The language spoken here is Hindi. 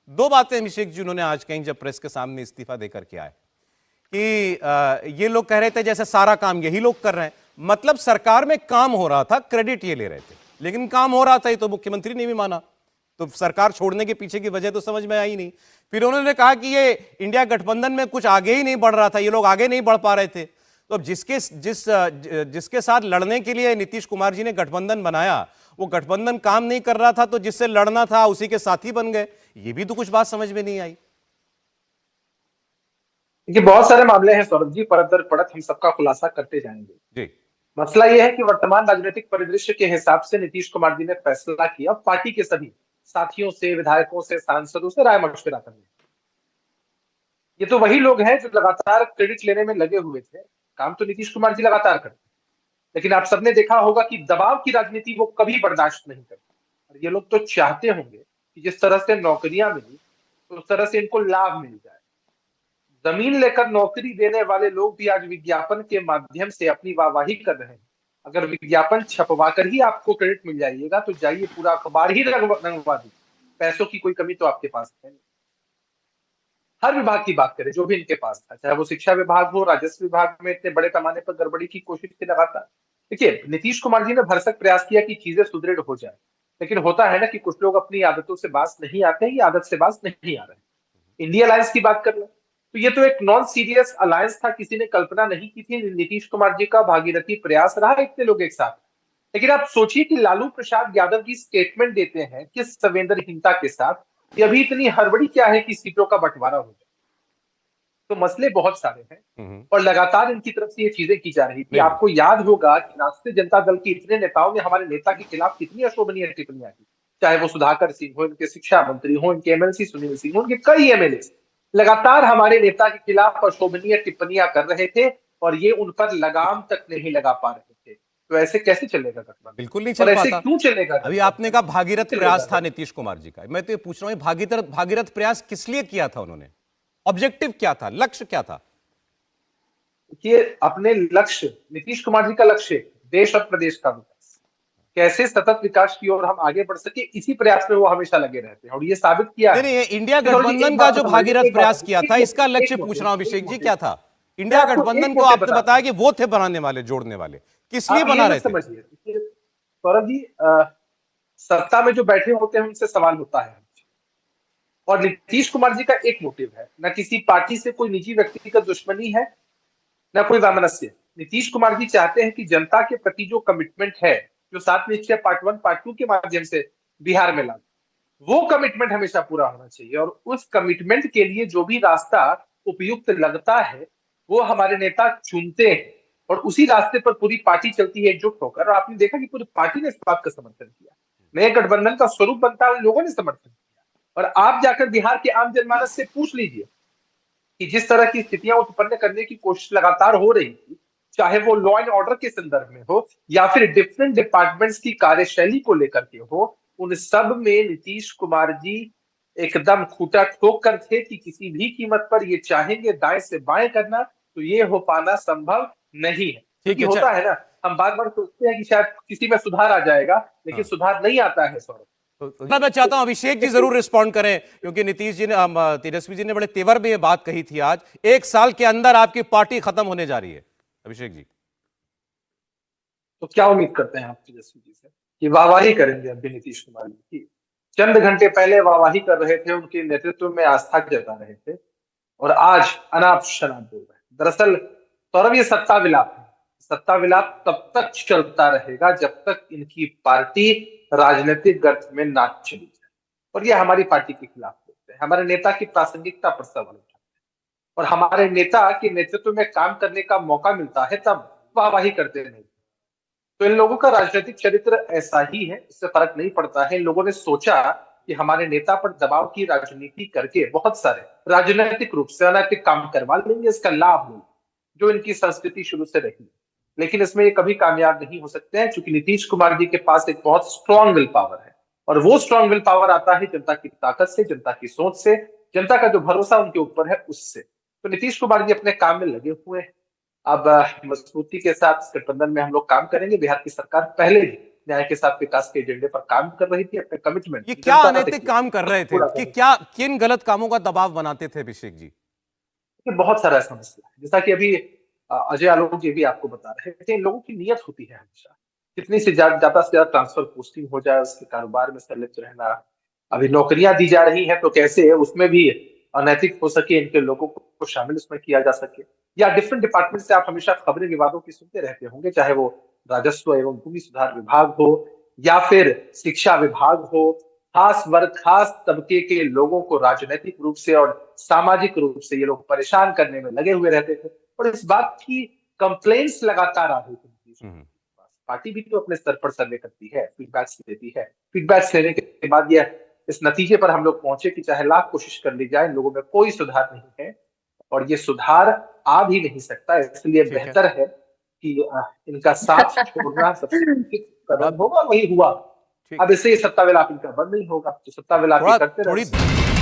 दो बातें अभिषेक जी उन्होंने आज कहीं जब प्रेस के सामने इस्तीफा देकर के आए कि ये लोग कह रहे थे जैसे सारा काम यही लोग कर रहे हैं, मतलब सरकार में काम हो रहा था, क्रेडिट ये ले रहे थे, लेकिन काम हो रहा था ये तो मुख्यमंत्री ने भी माना, तो सरकार छोड़ने के पीछे की वजह तो समझ में आई नहीं। फिर उन्होंने कहा कि ये इंडिया गठबंधन में कुछ आगे ही नहीं बढ़ रहा था, ये लोग आगे नहीं बढ़ पा रहे थे। तो अब जिसके साथ लड़ने के लिए नीतीश कुमार जी ने गठबंधन बनाया, वो गठबंधन काम नहीं कर रहा था, तो जिससे लड़ना था उसी के साथी बन गए। ये भी तो कुछ बात समझ में नहीं आई। देखिए, बहुत सारे मामले हैं सौरभ जी, परत दर परत हम सबका खुलासा करते जाएंगे जी। मसला यह है कि वर्तमान राजनीतिक परिदृश्य के हिसाब से नीतीश कुमार जी ने फैसला किया पार्टी के सभी साथियों से, विधायकों से, सांसदों से राय मशविरा करने। ये तो वही लोग हैं जो लगातार क्रेडिट लेने में लगे हुए थे। काम तो नीतीश कुमार जी लगातार करते, लेकिन आप सबने देखा होगा कि दबाव की राजनीति वो कभी बर्दाश्त नहीं करते। और ये लोग तो चाहते होंगे कि जिस तरह से नौकरियां मिली तो उस तरह से इनको लाभ मिल जाए। जमीन लेकर नौकरी देने वाले लोग भी आज विज्ञापन के माध्यम से अपनी वाहवाही कर रहे हैं। अगर विज्ञापन छपवा कर ही आपको क्रेडिट मिल जाइएगा तो जाइए पूरा अखबार ही रंगवा दीजिए, पैसों की कोई कमी तो आपके पास है नहीं। हर विभाग की बात करें जो भी इनके पास था, चाहे वो शिक्षा विभाग हो, राजस्व विभाग में इतने बड़े पैमाने पर गड़बड़ी की कोशिश की लगातार। देखिए, नीतीश कुमार जी ने भरसक प्रयास किया कि चीजें सुदृढ़ हो जाए, लेकिन होता है ना कि कुछ लोग अपनी आदतों से बाज नहीं आते हैं, ये आदत से बाज नहीं आ रहे हैं। इंडिया अलायंस की बात कर लो तो ये तो एक नॉन सीरियस अलायंस था, किसी ने कल्पना नहीं की थी। नीतीश कुमार जी का भागीरथी प्रयास रहा इतने लोग एक साथ। लेकिन आप सोचिए कि लालू प्रसाद यादव जी स्टेटमेंट देते हैं किस संवेदनहीनता के साथ कि अभी इतनी हड़बड़ी क्या है कि सीटों का बंटवारा हो जाए। तो मसले बहुत सारे हैं और लगातार इनकी तरफ से ये चीजें की जा रही थी। आपको याद होगा कि राष्ट्रीय जनता दल के इतने नेताओं ने हमारे नेता के खिलाफ कितनी अशोभनीय टिप्पणियां की, चाहे वो सुधाकर सिंह हो, इनके शिक्षा मंत्री हो, इनके एमएलसी सुनील सिंह हो, उनके कई एमएलए लगातार हमारे नेता के खिलाफ अशोभनीय टिप्पणियां कर रहे थे और ये उन पर लगाम तक नहीं लगा पा रहे थे। तो ऐसे कैसे चलेगा गठबंधन? बिल्कुल नहीं और चल ऐसे पाता। क्यों चलेगा? अभी आपने कहा भागीरथ प्रयास था नीतीश कुमार जी का, मैं तो ये पूछ रहा हूं भागीरथ प्रयास किस लिए किया था उन्होंने? ऑब्जेक्टिव क्या था, लक्ष्य क्या था? कि अपने लक्ष्य, नीतीश कुमार जी का लक्ष्य देश और प्रदेश का विकास, कैसे सतत विकास की ओर हम आगे बढ़ सके, इसी प्रयास में वो हमेशा लगे रहते हैं और ये साबित किया है। नहीं, इंडिया गठबंधन का जो भागीरथ प्रयास किया था, इसका लक्ष्य पूछ रहा हूं अभिषेक जी, क्या था? इंडिया गठबंधन को आपने बताया कि वो थे बनाने वाले, जोड़ने वाले, किस लिए बना रहे थे? समझिए सौरभ जी, सत्ता में जो बैठे होते हैं उनसे सवाल होता है, और नीतीश कुमार जी का एक मोटिव है, न किसी पार्टी से कोई निजी व्यक्तिगत दुश्मनी है, न कोई वैमनस्य। नीतीश कुमार जी चाहते हैं कि जनता के प्रति जो कमिटमेंट है, जो 7 निश्चय पार्ट 1 पार्ट 2 के माध्यम से बिहार में ला, वो कमिटमेंट हमेशा पूरा होना चाहिए। और उस कमिटमेंट के लिए जो भी रास्ता उपयुक्त लगता है वो हमारे नेता चुनते हैं और उसी रास्ते पर पूरी पार्टी चलती है एकजुट होकर। और आपने देखा कि पूरी पार्टी ने इस बात का समर्थन किया, नए गठबंधन का स्वरूप बनता है, लोगों ने समर्थन किया। और आप जाकर बिहार के आम जनमानस से पूछ लीजिए कि जिस तरह की स्थितियां उत्पन्न करने की कोशिश लगातार हो रही थी, चाहे वो लॉ एंड ऑर्डर के संदर्भ में हो या फिर डिफरेंट डिपार्टमेंट्स की कार्यशैली को लेकर के हो, उन सब में नीतीश कुमार जी एकदम खूंटा ठोक कर थे कि किसी भी कीमत पर ये चाहेंगे दाएं से बाएं करना, तो ये हो पाना संभव नहीं है। क्योंकि होता है ना, हम बार बार सोचते हैं कि शायद किसी में सुधार आ जाएगा, लेकिन सुधार नहीं आता है सौरभ। तो मैं चाहता हूं अभिषेक जी जरूर रिस्पॉन्ड करें, क्योंकि नीतीश जी ने, तेजस्वी जी ने बड़े तेवर में ये बात कही थी आज, 1 साल के अंदर आपकी पार्टी खत्म होने जा रही है। अभिषेक जी, तो क्या उम्मीद करते हैं आप तेजस्वी जी से कि वाहवाही करेंगे अभी नीतीश कुमार जी की? चंद घंटे पहले वाहवाही कर रहे थे, उनके नेतृत्व में आस्था जता रहे थे, और आज अनाप शनाप बोल रहे हैं। दरअसल सौरभ, ये सत्ता विलाप है। सत्ता विलाप तब तक चलता रहेगा जब तक इनकी पार्टी राजनीतिक गर्त में ना चली जाए। और ये हमारी पार्टी के खिलाफ बोलते हैं, हमारे नेता की प्रासंगिकता पर सवाल उठाते हैं, और हमारे नेता के नेतृत्व में काम करने का मौका मिलता है तब वाहवाही करते नहीं। तो इन लोगों का राजनीतिक चरित्र ऐसा ही है, इससे फर्क नहीं पड़ता है। इन लोगों ने सोचा कि हमारे नेता पर दबाव की राजनीति करके बहुत सारे राजनीतिक रूप से अनैतिक काम करवा लेंगे, इसका लाभ लेंगे, जो इनकी संस्कृति शुरू से रही। लेकिन इसमें ये कभी कामयाब नहीं हो सकते हैं, क्योंकि नीतीश कुमार जी के पास एक बहुत स्ट्रॉन्ग विल पावर है, और वो स्ट्रॉन्ग विल पावर आता है जनता की ताकत से, जनता की सोच से, जनता का जो भरोसा उनके ऊपर है उससे। तो नीतीश कुमार जी अपने काम में लगे हुए हैं। अब मजबूती के साथ गठबंधन में हम लोग काम करेंगे। बिहार की सरकार पहले भी न्याय के साथ विकास के एजेंडे पर काम कर रही थी, अपने कमिटमेंट ये क्या अनैतिक काम कर रहे थे कि क्या किन गलत कामों का दबाव बनाते थे अभिषेक जी? ये बहुत सारा ऐसा मसला है, जैसा कि अभी अजय आलोक जी भी आपको बता रहे थे, इन लोगों की नीयत होती है हमेशा कितनी से ज्यादा से ज्यादा ट्रांसफर पोस्टिंग हो जाए, उसके कारोबार में संलिप्त रहना। अभी नौकरियां दी जा रही हैं तो कैसे उसमें भी अनैतिक हो सके, इनके लोगों को शामिल उसमें किया जा सके। या डिफरेंट डिपार्टमेंट से आप हमेशा खबरें विवादों की सुनते रहते होंगे, चाहे वो राजस्व एवं भूमि सुधार विभाग हो या फिर शिक्षा विभाग हो। खास वर्ग, खास तबके के लोगों को राजनीतिक रूप से और सामाजिक रूप से ये लोग परेशान करने में लगे हुए रहते थे, और इस बात की कंप्लेंट्स लगातार आ रही थी नीतीश कुमार के पास। पार्टी भी तो अपने स्तर पर सर्वे करती है, फीडबैक्स देती है, फीडबैक्स लेने के बाद यह इस नतीजे पर हम लोग पहुंचे कि चाहे लाख कोशिश कर ली जाए, इन लोगों में कोई सुधार नहीं है और ये सुधार आ भी नहीं सकता। इसलिए ठीक है। बेहतर है कि इनका साथ छोड़ना सबसे उचित कदम होगा, वही हुआ। ठीक। अब इससे ये सत्ता विलाप इनका बंद नहीं होगा, तो सत्ता विलाप ये थोड़ा करते थोड़ी रहे।